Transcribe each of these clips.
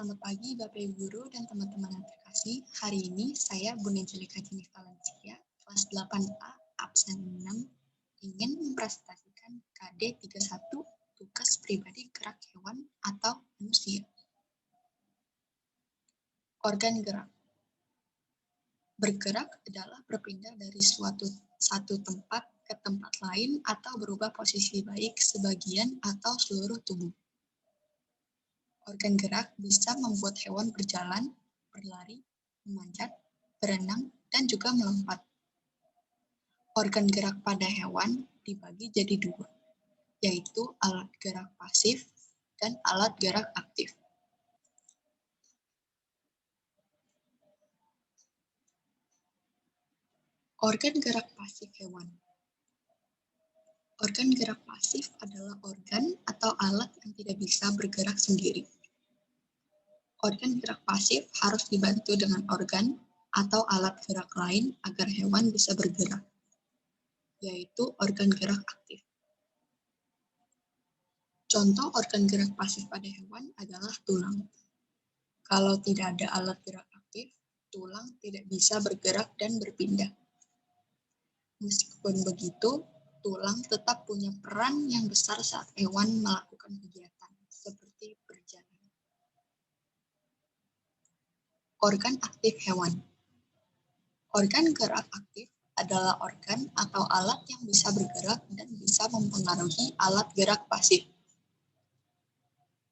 Selamat pagi Bapak Ibu Guru dan teman-teman yang terkasih. Hari ini saya Bu Angelika Jenny Valencia, kelas 8A, absen 6, ingin mempresentasikan KD 31, tugas pribadi gerak hewan atau manusia. Organ gerak. Bergerak adalah berpindah dari satu tempat ke tempat lain atau berubah posisi baik sebagian atau seluruh tubuh. Organ gerak bisa membuat hewan berjalan, berlari, memanjat, berenang, dan juga melompat. Organ gerak pada hewan dibagi jadi dua, yaitu alat gerak pasif dan alat gerak aktif. Organ gerak pasif hewan. Organ gerak pasif adalah organ atau alat yang tidak bisa bergerak sendiri. Organ gerak pasif harus dibantu dengan organ atau alat gerak lain agar hewan bisa bergerak, yaitu organ gerak aktif. Contoh organ gerak pasif pada hewan adalah tulang. Kalau tidak ada alat gerak aktif, tulang tidak bisa bergerak dan berpindah. Meskipun begitu, tulang tetap punya peran yang besar saat hewan melakukan kegiatan, seperti berjalan. Organ aktif hewan. Organ gerak aktif adalah organ atau alat yang bisa bergerak dan bisa mempengaruhi alat gerak pasif.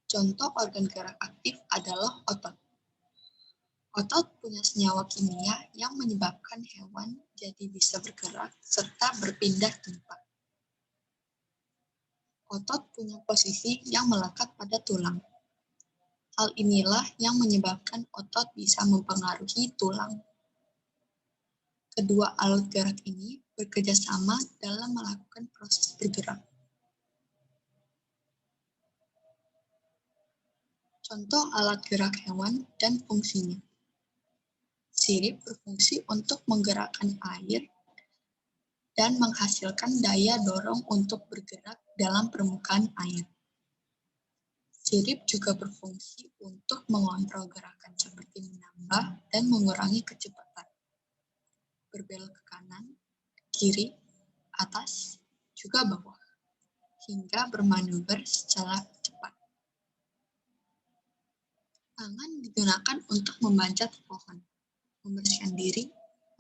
Contoh organ gerak aktif adalah otot. Otot punya senyawa kimia yang menyebabkan hewan jadi bisa bergerak serta berpindah tempat. Otot punya posisi yang melekat pada tulang. Hal inilah yang menyebabkan otot bisa mempengaruhi tulang. Kedua alat gerak ini bekerja sama dalam melakukan proses bergerak. Contoh alat gerak hewan dan fungsinya. Sirip berfungsi untuk menggerakkan air dan menghasilkan daya dorong untuk bergerak dalam permukaan air. Sirip juga berfungsi untuk mengontrol gerakan seperti menambah dan mengurangi kecepatan, berbelok ke kanan, kiri, atas, juga bawah, hingga bermanuver secara cepat. Tangan digunakan untuk memanjat pohon, membersihkan diri,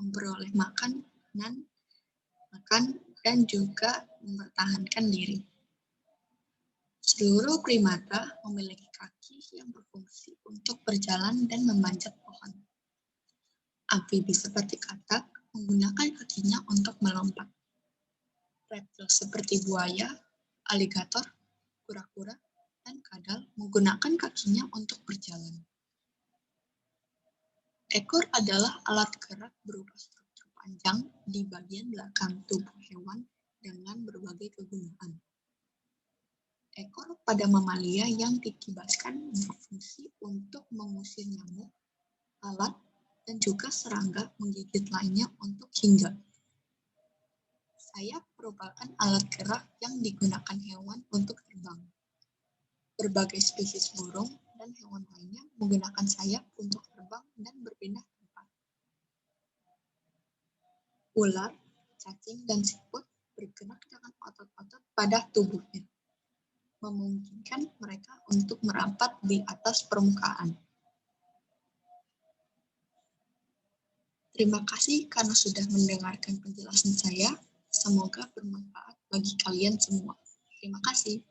memperoleh makan, dan juga mempertahankan diri. Seluruh primata memiliki kaki yang berfungsi untuk berjalan dan memanjat pohon. Amfibi seperti katak menggunakan kakinya untuk melompat. Reptil seperti buaya, aligator, kura-kura, dan kadal menggunakan kakinya untuk berjalan. Ekor adalah alat gerak berupa struktur panjang di bagian belakang tubuh hewan dengan berbagai kegunaan. Ekor pada mamalia yang dikibaskan berfungsi untuk mengusir nyamuk, lalat, dan juga serangga menggigit lainnya untuk hinggap. Sayap merupakan alat gerak yang digunakan hewan untuk terbang. Berbagai spesies burung dan hewan lainnya menggunakan sayap untuk terbang dan berpindah tempat. Ular, cacing, dan siput bergerak dengan otot-otot pada tubuhnya, memungkinkan mereka untuk merapat di atas permukaan. Terima kasih karena sudah mendengarkan penjelasan saya. Semoga bermanfaat bagi kalian semua. Terima kasih.